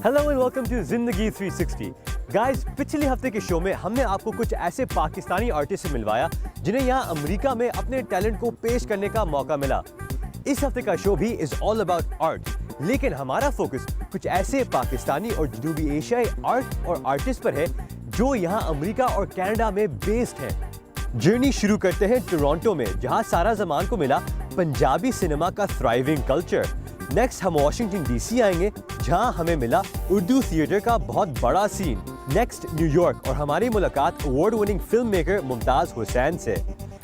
Hello and welcome to जिंदगी 360। Guys, पिछले हफ्ते के शो में हमने आपको कुछ ऐसे पाकिस्तानी आर्टिस्ट से मिलवाया जिन्हें यहाँ अमेरिका में अपने टैलेंट को पेश करने का मौका मिला। इस हफ्ते का शो भी इज ऑल अबाउट आर्ट, लेकिन हमारा फोकस कुछ ऐसे पाकिस्तानी और जनूबी एशियाई आर्ट और आर्टिस्ट पर है जो यहाँ अमेरिका और कनाडा में बेस्ड हैं। जर्नी शुरू करते हैं टोरंटो में, जहाँ सारा जमान को मिला पंजाबी सिनेमा का थ्राइविंग कल्चर। नेक्स्ट हम वाशिंगटन डीसी आएंगे, जहां हमें मिला उर्दू थिएटर का बहुत बड़ा सीन। नेक्स्ट न्यूयॉर्क और हमारी मुलाकात award winning film maker Mumtaz Hussain से।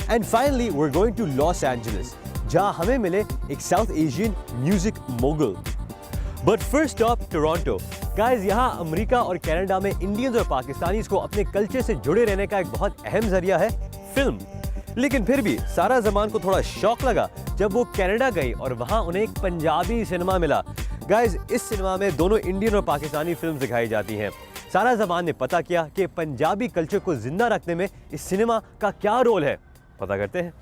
And finally we are going to Los Angeles, जहां हमें मिले एक South Asian music mogul. But first stop Toronto. Guys, यहाँ अमेरिका और कनाडा में इंडियंस और पाकिस्तानीज को अपने कल्चर से जुड़े रहने का एक बहुत अहम जरिया है फिल्म। लेकिन फिर भी सारा जमान को थोड़ा शौक लगा जब वो कनाडा गई और वहां उन्हें एक पंजाबी सिनेमा मिला। गाइस, इस सिनेमा में दोनों इंडियन और पाकिस्तानी फिल्म दिखाई जाती हैं। सारा जमान ने पता किया कि पंजाबी कल्चर को जिंदा रखने में इस सिनेमा का क्या रोल है। पता करते हैं।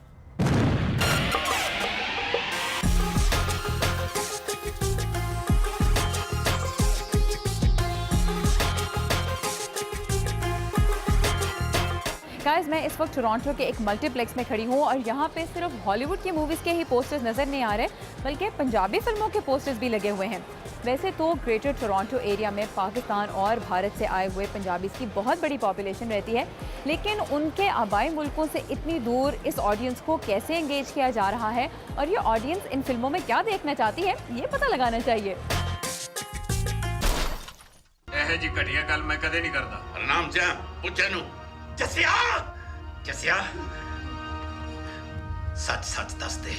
गाइस, मैं इस वक्त टोरंटो के एक मल्टीप्लेक्स में खड़ी हूँ और यहाँ पे सिर्फ हॉलीवुड की मूवीज़ के ही पोस्टर्स नज़र नहीं आ रहे, बल्कि पंजाबी फिल्मों के पोस्टर्स भी लगे हुए हैं। वैसे तो ग्रेटर टोरंटो एरिया में पाकिस्तान और भारत से आए हुए पंजाबीज़ की बहुत बड़ी पॉपुलेशन रहती है, लेकिन उनके आबाई मुल्कों से इतनी दूर इस ऑडियंस को कैसे एंगेज किया जा रहा है और ये ऑडियंस इन फिल्मों में क्या देखना चाहती है, ये पता लगाना चाहिए। जी घटिया गल मैं कदे नहीं करता। नाम जा पूछनू जसिया जसिया सच सच दस दे।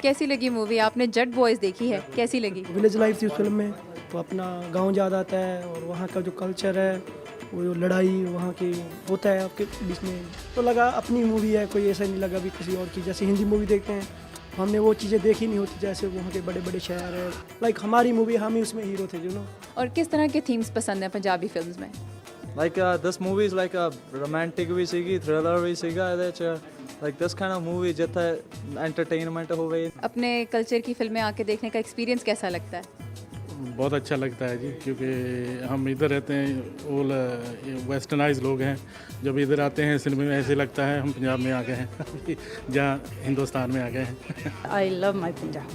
कैसी लगी मूवी? आपने जट बॉयज देखी है, कैसी लगी? विलेज लाइफ थी उस फिल्म में, तो अपना गांव याद आता है और वहाँ का जो कल्चर है, वो जो लड़ाई वहाँ की होता है आपके बीच में, तो लगा अपनी मूवी है, कोई ऐसा नहीं लगा भी किसी और की। जैसे हिंदी मूवी देखते हैं, हमने वो चीज़ें देखी नहीं होती, जैसे वहाँ के बड़े बड़े शहर है। लाइक हमारी मूवी, हम ही उसमें हीरो थे, जो नो। और किस तरह के थीम्स पसंद हैं पंजाबी फिल्म्स में? Like this movie is like a romantic भी सीगी, thriller भी सीगा ਇਹਦੇ ਚ, like this kind of movie जिथे entertainment होवे। अपने कल्चर की फिल्में आके देखने का एक्सपीरियंस कैसा लगता है? बहुत अच्छा लगता है जी, क्योंकि हम इधर रहते हैं, वो वेस्टर्नाइज लोग हैं। जब इधर आते हैं सिनेमा में ऐसे लगता है हम पंजाब में आ गए हैं, जहाँ हिंदुस्तान में आ गए हैं। I love my Punjab.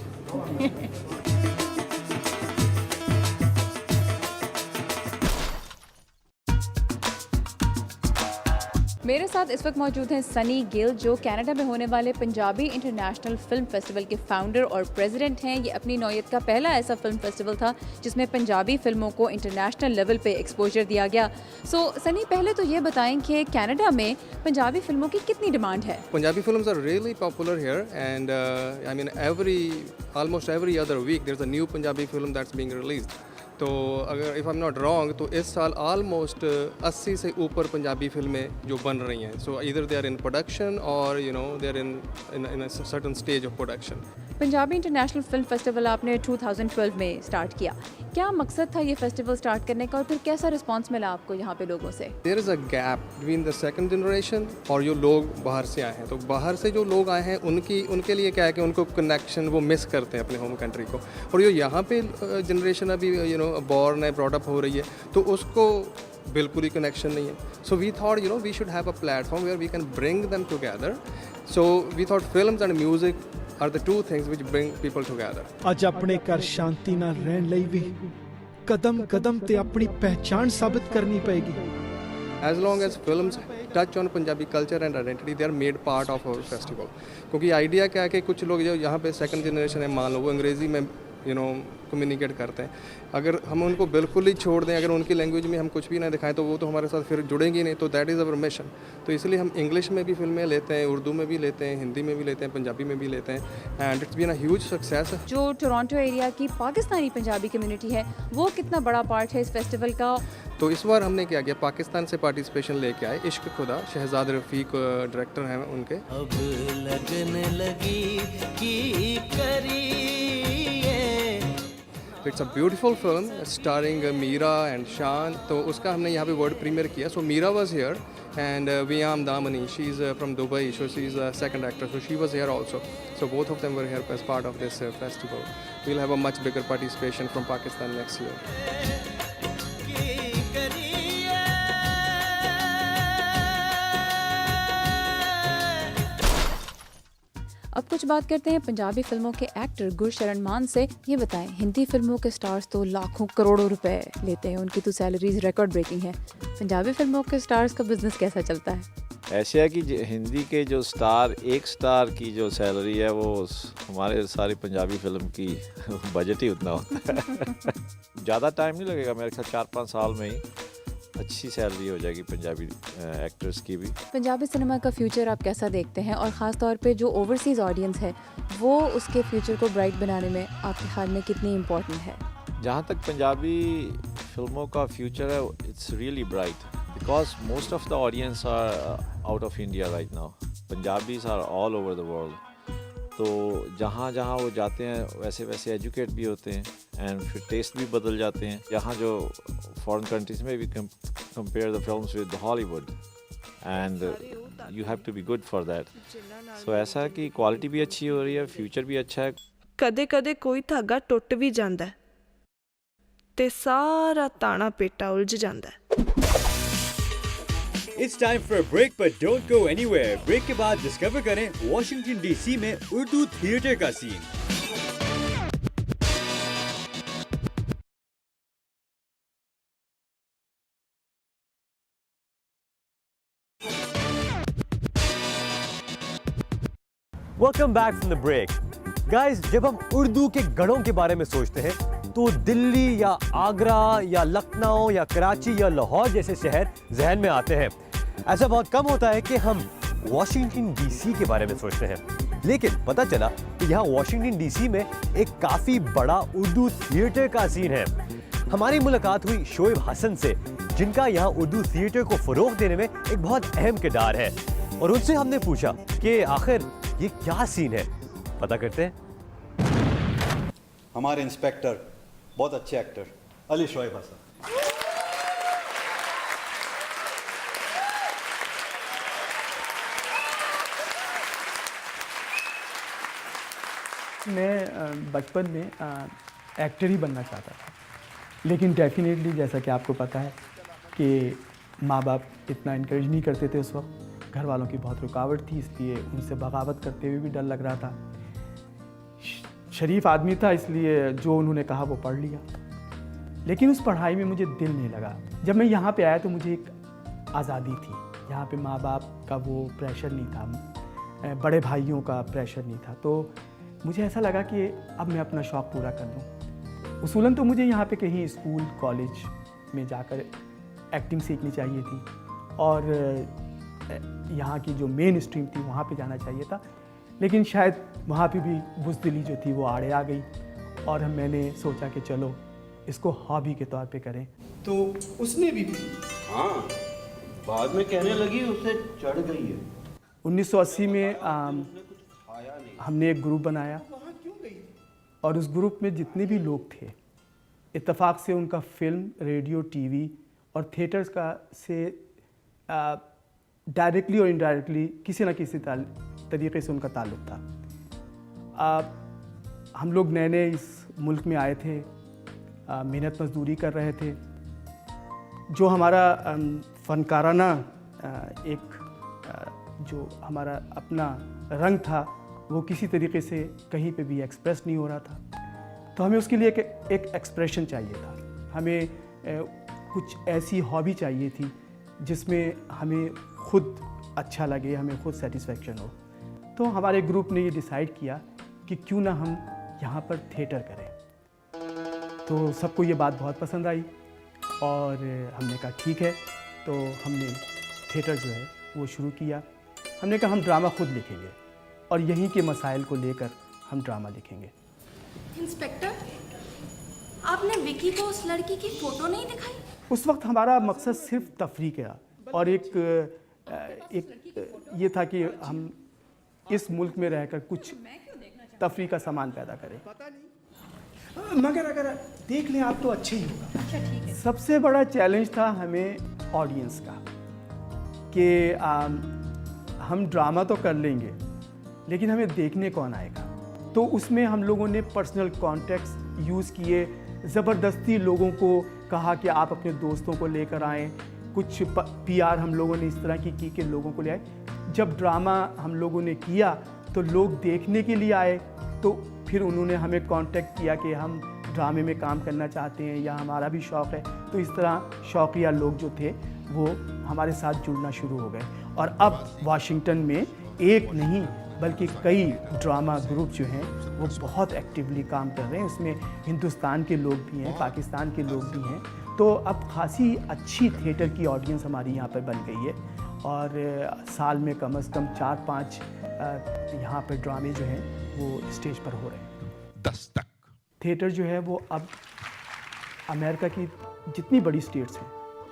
मेरे साथ इस वक्त मौजूद हैं सनी गिल, जो कनाडा में होने वाले पंजाबी इंटरनेशनल फिल्म फेस्टिवल के फाउंडर और प्रेसिडेंट हैं। ये अपनी नौयत का पहला ऐसा फिल्म फेस्टिवल था जिसमें पंजाबी फिल्मों को इंटरनेशनल लेवल पे एक्सपोजर दिया गया। सो सनी, पहले तो ये बताएं कि कनाडा में पंजाबी फिल्मों की कितनी डिमांड है? Punjabi films are really popular here, and I mean almost every other week there's a new Punjabi film that's being released. तो अगर if I am not wrong तो इस साल ऑलमोस्ट 80 से ऊपर पंजाबी फिल्में जो बन रही हैं। सो इधर दे आर इन प्रोडक्शन और you know they are in a certain stage of production. Punjabi international film festival आपने 2012 में स्टार्ट किया। क्या मकसद था ये फेस्टिवल स्टार्ट करने का और फिर कैसा रिस्पांस मिला आपको यहाँ पे लोगों से? There is a gap between the second generation और जो लोग बाहर से आए हैं। तो बाहर से जो लोग आए हैं उनके लिए क्या है कि उनको कनेक्शन वो मिस करते हैं अपने होम कंट्री को, और जो यहाँ पे जनरेशन अभी यू नो बॉर्न है, ब्रॉट अप हो रही है, तो उसको बिल्कुल ही कनेक्शन नहीं है। So we thought you know we should have a platform where we can bring them together. So we thought films and music are the two things which bring people together. ਅੱਜ ਆਪਣੇ ਘਰ ਸ਼ਾਂਤੀ ਨਾਲ ਰਹਿਣ ਲਈ ਵੀ ਕਦਮ ਕਦਮ ਤੇ ਆਪਣੀ ਪਹਿਚਾਣ ਸਾਬਿਤ ਕਰਨੀ ਪਏਗੀ। As long as films touch on Punjabi culture and identity, they are made part of our festival. क्योंकि आइडिया क्या है कि कुछ लोग जो यहाँ पे सेकंड जनरेशन है, मान लो वो अंग्रेज़ी में यू नो कम्युनिकेट करते हैं, अगर हम उनको बिल्कुल ही छोड़ दें, अगर उनकी लैंग्वेज में हम कुछ भी ना दिखाएं तो वो तो हमारे साथ फिर जुड़ेंगे नहीं। तो दैट इज़ अवर मिशन। तो इसलिए हम इंग्लिश में भी फिल्में लेते हैं, उर्दू में भी लेते हैं, हिंदी में भी लेते हैं, पंजाबी में भी लेते हैं, and it's been a huge success. जो टोरंटो एरिया की पाकिस्तानी पंजाबी कम्युनिटी है, वो कितना बड़ा पार्ट है इस फेस्टिवल का? तो इस बार हमने क्या किया, पाकिस्तान से पार्टिसिपेशन लेके आए। इश्क खुदा शहजाद रफ़ीक डायरेक्टर हैं उनके। अब लगने लगी की करिए। It's a beautiful film starring Meera and Shaan, तो उसका हमने यहाँ पे वर्ल्ड प्रीमियर किया. So Meera was here and Viyam Damani, she's from Dubai, so she's a second actor, so she was here also. So both of them were here as part of this festival. We'll have a much bigger participation from Pakistan next year. अब कुछ बात करते हैं पंजाबी फिल्मों के actor Gursharan मान से। ये बताएं, हिंदी फिल्मों के स्टार्स तो लाखों करोड़ों रुपए लेते हैं, उनकी तो सैलरीज रिकॉर्ड ब्रेकिंग है। पंजाबी फिल्मों के स्टार्स का बिजनेस कैसा चलता है? ऐसे है कि हिंदी के जो स्टार, एक स्टार की जो सैलरी है वो हमारे सारी पंजाबी फिल्म की बजट ही उतना होता है। ज़्यादा टाइम नहीं लगेगा, मेरे ख्याल 4-5 साल में ही अच्छी सैलरी हो जाएगी पंजाबी एक्टर्स की भी। पंजाबी सिनेमा का फ्यूचर आप कैसा देखते हैं, और ख़ास तौर पे जो ओवरसीज़ ऑडियंस है वो उसके फ्यूचर को ब्राइट बनाने में आपके ख्याल में कितनी इम्पोर्टेंट है? जहाँ तक पंजाबी फिल्मों का फ्यूचर है, it's really bright because most of the audience are out of India right now. Punjabis are all over the world. तो जहाँ जहाँ वो जाते हैं वैसे वैसे एजुकेट भी होते हैं एंड फिर टेस्ट भी बदल जाते हैं. यहाँ जो फॉरेन कंट्रीज में भी compare the films with Hollywood and you have to be good for that. So ऐसा है कि क्वालिटी भी अच्छी हो रही है, फ्यूचर भी अच्छा है. कदे कदे कोई धागा टुट भी जाता है ते सारा ताना पेटा उलझ जाता है. It's time for a break, but don't go anywhere. Break के बाद डिस्कवर करें वॉशिंगटन डीसी में उर्दू थिएटर का scene. Welcome back from the break. Guys, जब हम उर्दू के गढ़ों के बारे में सोचते हैं तो दिल्ली या आगरा या लखनऊ या कराची या लाहौर जैसे शहर जहन में आते हैं. ऐसा बहुत कम होता है कि हम वॉशिंगटन डीसी के बारे में सोचते हैं. लेकिन पता चला कि यहाँ वॉशिंगटन डीसी में एक काफ़ी बड़ा उर्दू थिएटर का सीन है. हमारी मुलाकात हुई शोएब हसन से, जिनका यहाँ उर्दू थिएटर को फ़रोग़ देने में एक बहुत अहम किरदार है. और उनसे हमने पूछा कि आखिर ये क्या सीन है. पता करते हैं. हमारे इंस्पेक्टर, बहुत अच्छे एक्टर, अली शोएब हसन. मैं बचपन में एक्टर ही बनना चाहता था, लेकिन डेफिनेटली जैसा कि आपको पता है कि माँ बाप इतना इनकरेज नहीं करते थे. उस वक्त घर वालों की बहुत रुकावट थी, इसलिए उनसे बगावत करते हुए भी डर लग रहा था. शरीफ आदमी था, इसलिए जो उन्होंने कहा वो पढ़ लिया, लेकिन उस पढ़ाई में मुझे दिल नहीं लगा. जब मैं यहाँ पे आया तो मुझे एक आज़ादी थी. यहाँ पे माँ बाप का वो प्रेशर नहीं था, बड़े भाइयों का प्रेशर नहीं था. तो मुझे ऐसा लगा कि अब मैं अपना शौक़ पूरा कर लूँ. उसूलन तो मुझे यहाँ पे कहीं स्कूल कॉलेज में जाकर एक्टिंग सीखनी चाहिए थी और यहाँ की जो मेन स्ट्रीम थी वहाँ पे जाना चाहिए था, लेकिन शायद वहाँ पे भी बुज़दिली जो थी वो आड़े आ गई और मैंने सोचा कि चलो इसको हॉबी के तौर पे करें. तो उसने भी हाँ, बाद में कहने लगी उसे चढ़ गई है. 1980 में हमने एक ग्रुप बनाया और उस ग्रुप में जितने भी लोग थे, इत्तेफाक से उनका फिल्म, रेडियो, टीवी और थिएटर्स का से डायरेक्टली और इनडायरेक्टली किसी न किसी तरीके से उनका ताल्लुक़ था. हम लोग नए नए इस मुल्क में आए थे, मेहनत मजदूरी कर रहे थे. जो हमारा फ़नकाराना एक जो हमारा अपना रंग था वो किसी तरीके से कहीं पे भी एक्सप्रेस नहीं हो रहा था. तो हमें उसके लिए एक एक्सप्रेशन चाहिए था. हमें कुछ ऐसी हॉबी चाहिए थी जिसमें हमें खुद अच्छा लगे, हमें खुद सेटिस्फेक्शन हो. तो हमारे ग्रुप ने ये डिसाइड किया कि क्यों ना हम यहाँ पर थिएटर करें. तो सबको ये बात बहुत पसंद आई और हमने कहा ठीक है. तो हमने थिएटर जो है वो शुरू किया. हमने कहा हम ड्रामा खुद लिखेंगे और यहीं के मसाइल को लेकर हम ड्रामा लिखेंगे. इंस्पेक्टर, आपने विकी को उस लड़की की फ़ोटो नहीं दिखाई? उस वक्त हमारा मकसद सिर्फ तफरी का और एक ये था कि हम इस मुल्क में रहकर कुछ तफरी का सामान पैदा करें. मगर अगर देख लें आप तो अच्छे ही होगा। अच्छा ठीक है। सबसे बड़ा चैलेंज था हमें ऑडियंस का कि हम ड्रामा तो कर लेंगे लेकिन हमें देखने कौन आएगा। तो उसमें हम लोगों ने पर्सनल कॉन्टेक्ट्स यूज़ किए, ज़बरदस्ती लोगों को कहा कि आप अपने दोस्तों को लेकर आएँ। कुछ पीआर हम लोगों ने इस तरह की कि लोगों को ले आए। जब ड्रामा हम लोगों ने किया तो लोग देखने के लिए आए, तो फिर उन्होंने हमें कांटेक्ट किया कि हम ड्रामे में काम करना चाहते हैं या हमारा भी शौक़ है। तो इस तरह शौकिया लोग जो थे वो हमारे साथ जुड़ना शुरू हो गए और अब वाशिंगटन में एक नहीं बल्कि कई ड्रामा ग्रुप जो हैं वो बहुत एक्टिवली काम कर रहे हैं। उसमें हिंदुस्तान के लोग भी हैं, पाकिस्तान के लोग भी हैं। तो अब खासी अच्छी थिएटर की ऑडियंस हमारी यहाँ पर बन गई है और साल में कम से कम 4-5 यहाँ पर ड्रामे जो हैं वो स्टेज पर हो रहे हैं। 10 तक थिएटर जो है वो अब अमेरिका की जितनी बड़ी स्टेट्स हैं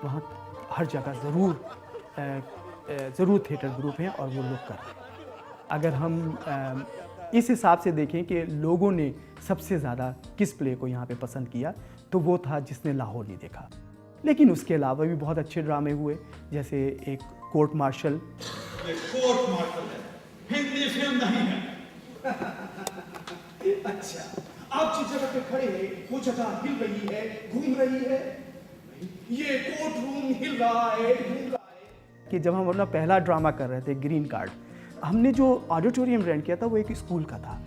वहाँ हर जगह ज़रूर थिएटर ग्रुप हैं और वो लोग कर रहे हैं। अगर हम इस हिसाब से देखें कि लोगों ने सबसे ज़्यादा किस प्ले को यहाँ पे पसंद किया तो वो था जिसने लाहौर नहीं देखा। लेकिन उसके अलावा भी बहुत अच्छे ड्रामे हुए, जैसे एक कोर्ट मार्शल। कोर्ट मार्शल है, हिंदी फिल्म नहीं है। अच्छा, आप जिस जगह पे खड़े हैं वो जगह हिल रही है, घूम रही है। ये कोर्ट रूम हिल रहा है, घूम रहा है। कि जब हम अपना पहला ड्रामा कर रहे थे ग्रीन कार्ड, हमने जो ऑडिटोरियम रेंट किया था वो एक स्कूल का था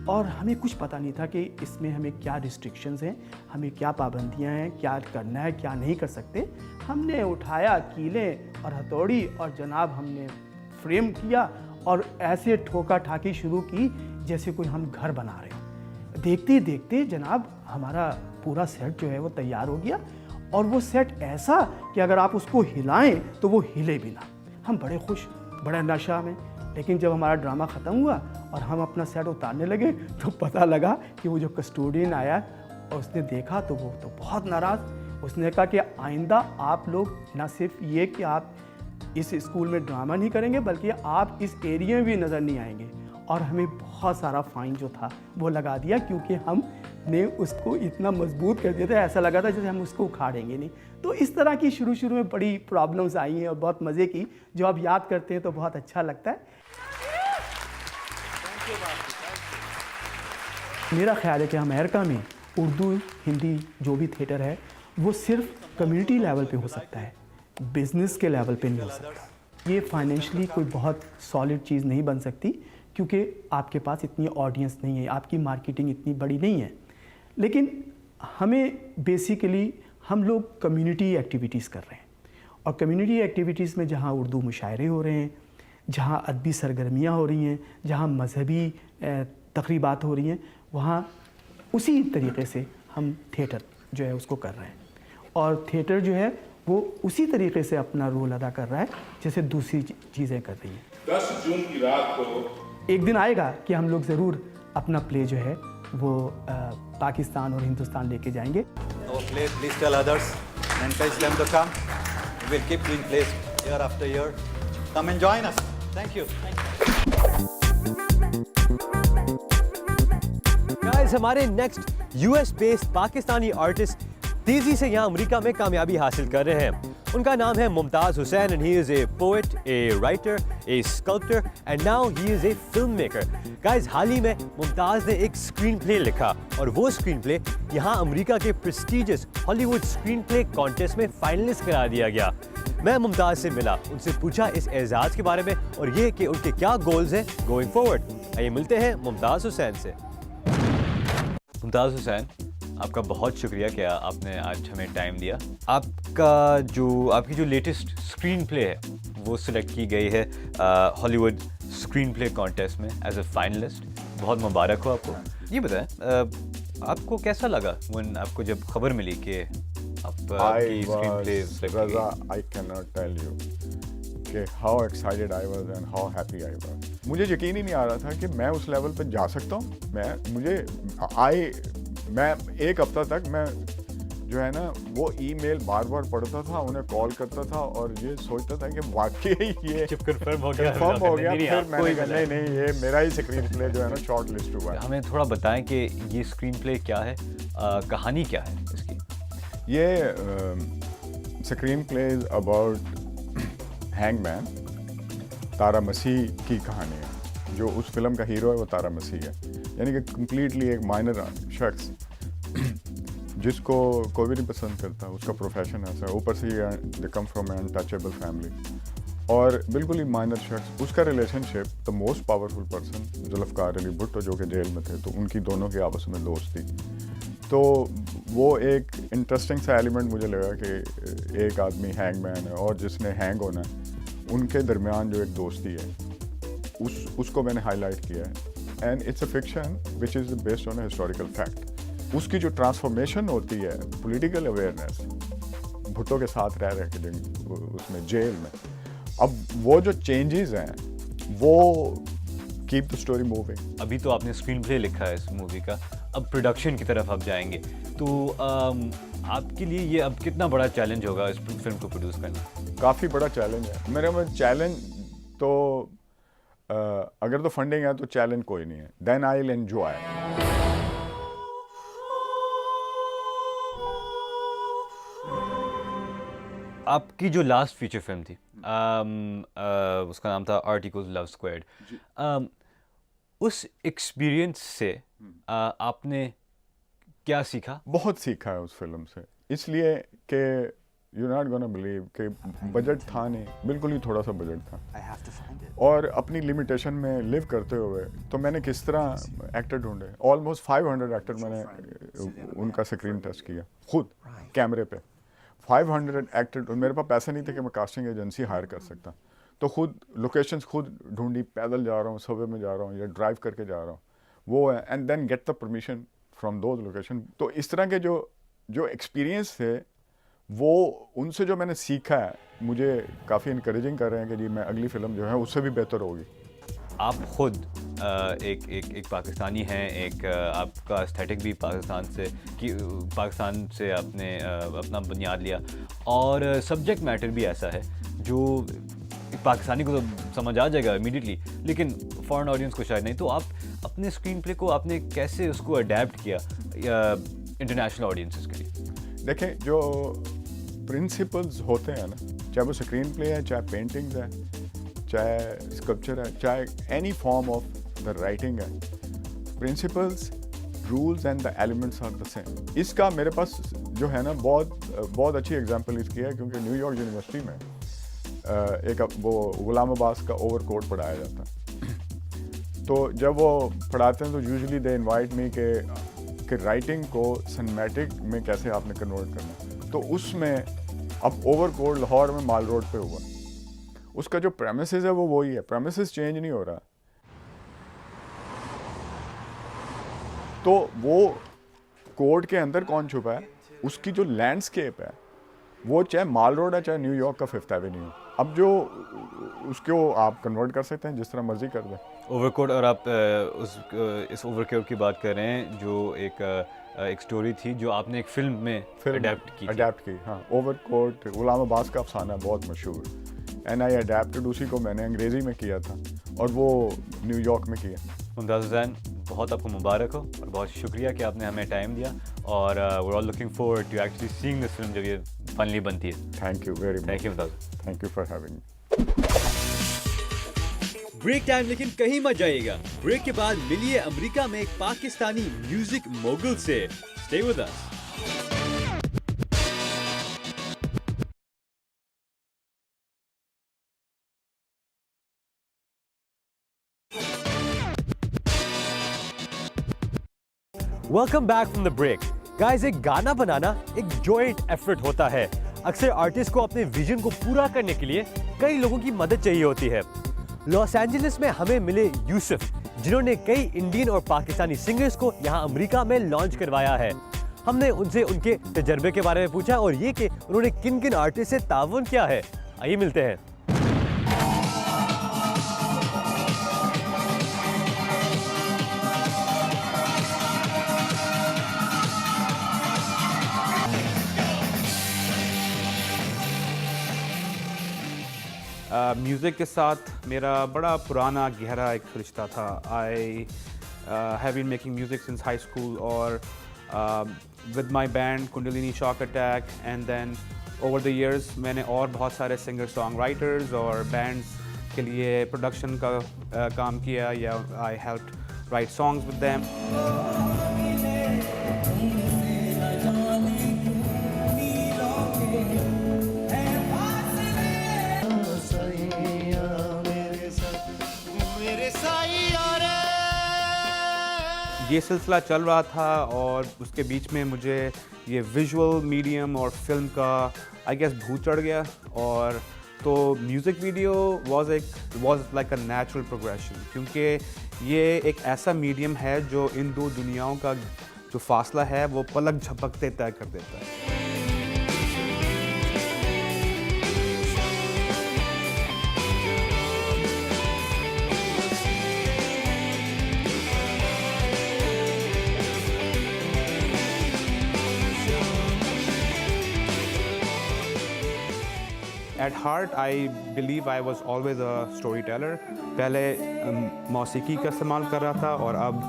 और हमें कुछ पता नहीं था कि इसमें हमें क्या रिस्ट्रिक्शंस हैं, हमें क्या पाबंदियां हैं, क्या करना है, क्या नहीं कर सकते। हमने उठाया कीलें और हथौड़ी और जनाब हमने फ्रेम किया और ऐसे ठोका ठाकी शुरू की जैसे कोई हम घर बना रहे हो। देखते ही देखते जनाब हमारा पूरा सेट जो है वो तैयार हो गया और वो सेट ऐसा कि अगर आप उसको हिलाएं तो वो हिले भी ना। हम बड़े खुश, बड़ा नशा में। लेकिन जब हमारा ड्रामा ख़त्म हुआ और हम अपना सेट उतारने लगे तो पता लगा कि वो जो कस्टोडियन आया और उसने देखा तो वो तो बहुत नाराज़। उसने कहा कि आइंदा आप लोग ना सिर्फ ये कि आप इस स्कूल में ड्रामा नहीं करेंगे बल्कि आप इस एरिया में भी नज़र नहीं आएंगे। और हमें बहुत सारा फ़ाइन जो था वो लगा दिया क्योंकि हमने उसको इतना मजबूत कर दिया था, ऐसा लगा था जैसे हम उसको उखाड़ेंगे नहीं। तो इस तरह की शुरू में बड़ी प्रॉब्लम्स आई हैं और बहुत मज़े की, जो आप याद करते हैं तो बहुत अच्छा लगता है। मेरा ख्याल है कि अमेरिका में उर्दू हिंदी जो भी थिएटर है वो सिर्फ कम्युनिटी लेवल पे हो सकता है, बिज़नेस के लेवल पे नहीं हो सकता। ये फाइनेंशियली कोई बहुत सॉलिड चीज़ नहीं बन सकती क्योंकि आपके पास इतनी ऑडियंस नहीं है, आपकी मार्केटिंग इतनी बड़ी नहीं है। लेकिन हमें बेसिकली हम लोग कम्युनिटी एक्टिविटीज़ कर रहे हैं और कम्युनिटी एक्टिविटीज़ में जहाँ उर्दू मुशायरे हो रहे हैं, जहाँ अदबी सरगर्मियाँ हो रही हैं, जहाँ मजहबी तकरीबात हो रही हैं, वहाँ उसी तरीके से हम थिएटर जो है उसको कर रहे हैं और थिएटर जो है वो उसी तरीके से अपना रोल अदा कर रहा है जैसे दूसरी चीज़ें कर रही हैं। 10 जून की रात को एक दिन आएगा कि हम लोग ज़रूर अपना प्ले जो है वो पाकिस्तान और हिंदुस्तान लेके जाएंगे। Please tell others and encourage them to come. We'll keep doing plays year after year. Come and join us. Thank you. Guys, हमारे next US based Pakistani artist तेजी से यहाँ अमेरिका में कामयाबी हासिल कर रहे हैं। उनका नाम है Mumtaz Hussain and he is a poet, a writer, a sculptor and now he is a film maker. Guys, हाल ही में मुमताज़ ने एक स्क्रीन प्ले लिखा और वो स्क्रीन प्ले यहाँ अमेरिका के prestigious Hollywood screen play contest में फाइनलिस्ट करार दिया गया। मैं मुमताज़ से मिला, उनसे पूछा इस एजाज़ के बारे में और ये कि उनके क्या गोल्स हैं गोइंग फॉरवर्ड। आइए मिलते हैं मुमताज़ हुसैन से। मुमताज़ हुसैन, आपका बहुत शुक्रिया कि आपने आज हमें टाइम दिया। आपकी जो लेटेस्ट स्क्रीन प्ले है वो सिलेक्ट की गई है हॉलीवुड स्क्रीन प्ले कॉन्टेस्ट में एज अ फाइनलिस्ट। बहुत मुबारक हो आपको। ये बताएं आपको कैसा लगा when आपको जब खबर मिली कि आपकी स्क्रीन प्ले सिलेक्ट की गई? I cannot tell you कि how excited I was and how happy I was. मुझे यकीन ही नहीं आ रहा था कि मैं उस लेवल पर जा सकता हूँ। मैं एक हफ्ता तक मैं जो है ना वो ईमेल बार बार पढ़ता था, उन्हें कॉल करता था और ये सोचता था कि वाकई ये जब कंफर्म हो गया फिर मैंने कहा नहीं ये मेरा ही स्क्रीन प्ले जो है ना शॉर्ट लिस्ट हुआ है। हमें थोड़ा बताएं कि ये स्क्रीन प्ले क्या है, कहानी क्या है इसकी? ये screen play is about hangman, Tara Masih की कहानी है। जो उस फिल्म का हीरो है वो तारा मसीह है, यानी कि कम्प्लीटली एक माइनर शख्स जिसको कोई भी नहीं पसंद करता, उसका प्रोफेशन ऐसा है, ऊपर से ये they come from an untouchable family और बिल्कुल ही माइनर शख्स। उसका relationship the most powerful person Zulfikar Ali Bhutto जो कि जेल में थे, तो उनकी दोनों की आपस में दोस्ती। तो वो एक इंटरेस्टिंग सा एलिमेंट मुझे लगा कि एक आदमी हैंगमैन है और जिसने हैंग होना है, उनके दरमियान जो एक दोस्ती है उसको मैंने हाईलाइट किया है। And it's a fiction which is based on a historical fact. उसकी जो ट्रांसफॉर्मेशन होती है, पॉलिटिकल अवेयरनेस, भुट्टो के साथ रह रहे के उसमें जेल में, अब वो जो चेंजेस हैं वो कीप द स्टोरी मूविंग। अभी तो आपने स्क्रीन प्ले लिखा है इस मूवी का, अब प्रोडक्शन की तरफ आप जाएंगे, तो आपके लिए ये अब कितना बड़ा चैलेंज होगा इस फिल्म को प्रोड्यूस करना? काफ़ी बड़ा चैलेंज है मेरे में। चैलेंज तो अगर तो फंडिंग है तो चैलेंज कोई नहीं है, देन आई विल एंजॉय। आपकी जो लास्ट फीचर फिल्म थी उसका नाम था आर्टिकल्स लव स्क्वाड, उस एक्सपीरियंस से आपने क्या सीखा? बहुत सीखा है उस फिल्म से, इसलिए कि यू नॉट गोना बिलीव कि बजट था नहीं, बिल्कुल ही थोड़ा सा बजट था और अपनी लिमिटेशन में लिव करते हुए तो मैंने किस तरह एक्टर ढूंढे। ऑलमोस्ट 500 एक्टर मैंने उनका स्क्रीन टेस्ट किया खुद कैमरे पे। 500 एक्टर, मेरे पास पैसे नहीं थे कि मैं कास्टिंग एजेंसी हायर कर सकता, तो खुद लोकेशंस खुद ढूंढी, पैदल जा रहा हूँ, सबवे में जा रहा हूँ या ड्राइव करके जा रहा हूँ, वो है। And then get the permission from those location. तो इस तरह के जो एक्सपीरियंस थे वो उनसे जो मैंने सीखा है मुझे काफ़ी इनकरेजिंग कर रहे हैं कि जी मैं अगली फ़िल्म जो है उससे भी बेहतर होगी। आप खुद एक पाकिस्तानी हैं, एक आपका एस्थेटिक भी पाकिस्तान से आपने अपना बुनियाद लिया और सब्जेक्ट मैटर भी ऐसा है जो पाकिस्तानी को तो समझ आ जाएगा इमीडिएटली, लेकिन फॉरेन ऑडियंस को शायद नहीं। तो आप अपने स्क्रीन प्ले को आपने कैसे उसको अडेप्ट किया इंटरनेशनल ऑडियंसेस के लिए? देखें, जो प्रिंसिपल्स होते हैं ना, चाहे वो स्क्रीन प्ले है, चाहे पेंटिंग्स है, चाहे स्कल्पचर है, चाहे any form of the writing है, principles, rules and the elements are the same. इसका मेरे पास जो है ना बहुत अच्छी एग्जांपल इसकी है, क्योंकि न्यूयॉर्क यूनिवर्सिटी में एक वो गुलाम अब्बास का ओवरकोट पढ़ाया जाता है। तो जब वो पढ़ाते हैं तो यूजुअली दे इनवाइट मी कि राइटिंग को सिनेमैटिक में कैसे आपने कन्वर्ट करना। तो उसमें अब ओवरकोट लाहौर में माल रोड पे हुआ, उसका जो प्रेमिसेस है वो वही है, प्रेमिसेस चेंज नहीं हो रहा। तो वो कोड के अंदर कौन छुपा है, उसकी जो लैंडस्केप है वो चाहे माल रोड है चाहे न्यूयॉर्क का 5th एवेन्यू, अब जो उसको आप कन्वर्ट कर सकते हैं जिस तरह मर्जी कर दें। ओवरकोट, और आप इस ओवरकोट की बात कर रहे हैं जो एक स्टोरी थी जो आपने एक फिल्म में अडेप्ट की। हाँ, ओवरकोट गुलाम अब्बास का अफसाना बहुत मशहूर, एंड आई अडेप्टेड, उसी को मैंने अंग्रेज़ी में किया था और वो न्यूयॉर्क में किया। मुमताज़ हुसैन, बहुत आपको मुबारक हो और बहुत शुक्रिया कि आपने हमें टाइम दिया, और we are all looking forward to actually seeing this film जब ये फाइनली बनती है। Thank you very much. Thank you Mumtaz. Thank you for having me. Break time, लेकिन कहीं मत जाइएगा। ब्रेक के बाद मिलिए अमेरिका में एक पाकिस्तानी म्यूजिक मोगल से। Stay with us. Welcome back from the break. Guys, एक गाना बनाना एक जॉइंट एफर्ट होता है। अक्सर आर्टिस्ट को अपने विजन को पूरा करने के लिए कई लोगों की मदद चाहिए होती है। लॉस एंजलिस में हमें मिले यूसुफ, जिन्होंने कई इंडियन और पाकिस्तानी सिंगर्स को यहाँ अमेरिका में लॉन्च करवाया है। हमने उनसे उनके तजर्बे के बारे में पूछा और ये कि उन्होंने किन किन आर्टिस्ट से ताउन किया है। आइए मिलते हैं। म्यूज़िक के साथ मेरा बड़ा पुराना गहरा एक रिश्ता था. I have been making music since high school और with my band Kundalini shock attack, and then over the years मैंने और बहुत सारे सिंगर सॉन्ग राइटर्स और बैंड्स के लिए प्रोडक्शन का काम किया, या I helped write songs with them. ये सिलसिला चल रहा था और उसके बीच में मुझे ये विजुअल मीडियम और फिल्म का आई गेस भूत चढ़ गया, और तो music video was like a natural progression, क्योंकि ये एक ऐसा मीडियम है जो इन दो दुनियाओं का जो फासला है वो पलक झपकते तय कर देता है. At heart, I believe I was always a storyteller. पहले मौसीकी का इस्तेमाल कर रहा था और अब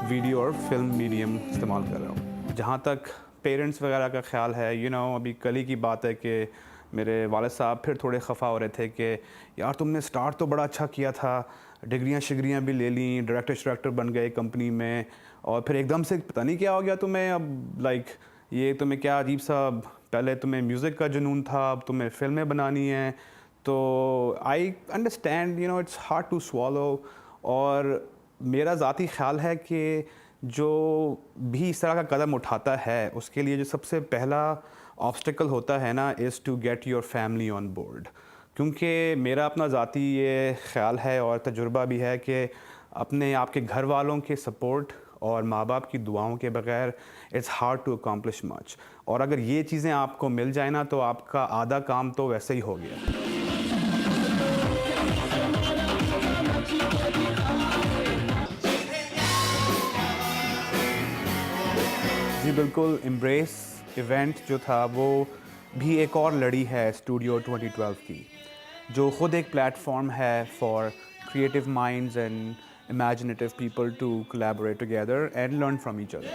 वीडियो और फिल्म मीडियम इस्तेमाल कर रहा हूँ. जहाँ तक पेरेंट्स वगैरह का ख्याल है, अभी कल ही की बात है कि मेरे वालिद साहब फिर थोड़े ख़फा हो रहे थे कि यार तुमने स्टार्ट तो बड़ा अच्छा किया था, डिग्रियाँ शिग्रियाँ भी ले ली, डायरेक्टर बन गए कंपनी में, और फिर एकदम से पता नहीं क्या हो गया तुम्हें. अब ये तुम्हें क्या अजीब सा, पहले तुम्हें म्यूज़िक का जुनून था, अब तुम्हें फ़िल्में बनानी हैं. तो I understand, it's hard to swallow. और मेरा ज़ाती ख़्याल है कि जो भी इस तरह का कदम उठाता है उसके लिए जो सबसे पहला ऑब्स्टिकल होता है ना, is to get your family on board. क्योंकि मेरा अपना ज़ाती ये ख़्याल है और तजुर्बा भी है कि अपने आपके घर वालों के सपोर्ट और माँ बाप की दुआओं के बगैर it's hard to accomplish much. और अगर ये चीज़ें आपको मिल जाए ना तो आपका आधा काम तो वैसे ही हो गया. जी बिल्कुल, एम्ब्रेस इवेंट जो था वो भी एक और लड़ी है स्टूडियो 2012 की, जो ख़ुद एक प्लेटफॉर्म है for creative minds and imaginative people to collaborate together and learn from each other.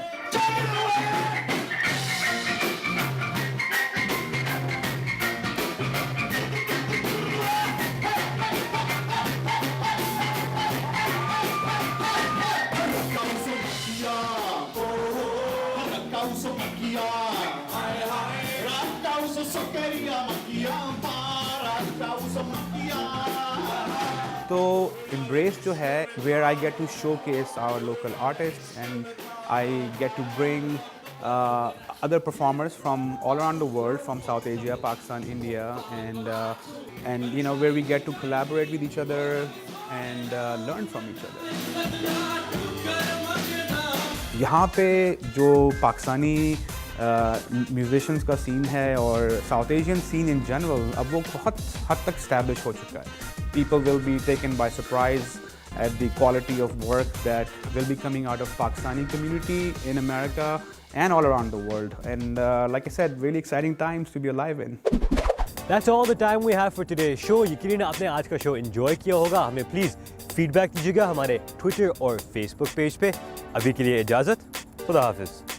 तो एम्ब्रेस जो है, where I get to showcase our local artist and I get to bring other performers from all around the world, from South Asia, Pakistan, India, and where we get to collaborate with each other and learn from each other. यहाँ पे जो Pakistani musicians का scene है और south Asian seen in general, अब वो बहुत हद तक स्टैब्लिश हो चुका है. People will be taken by surprise at the quality of work that will be coming out of Pakistani community in America and all around the world. And like I said, really exciting times to be alive in. That's all the time we have for today's show. यकीनन आपने आज का show enjoy किया होगा. हमें please feedback दीजिएगा हमारे Twitter और फेसबुक पेज पे. अभी के लिए इजाज़त. खुदा हाफिज़.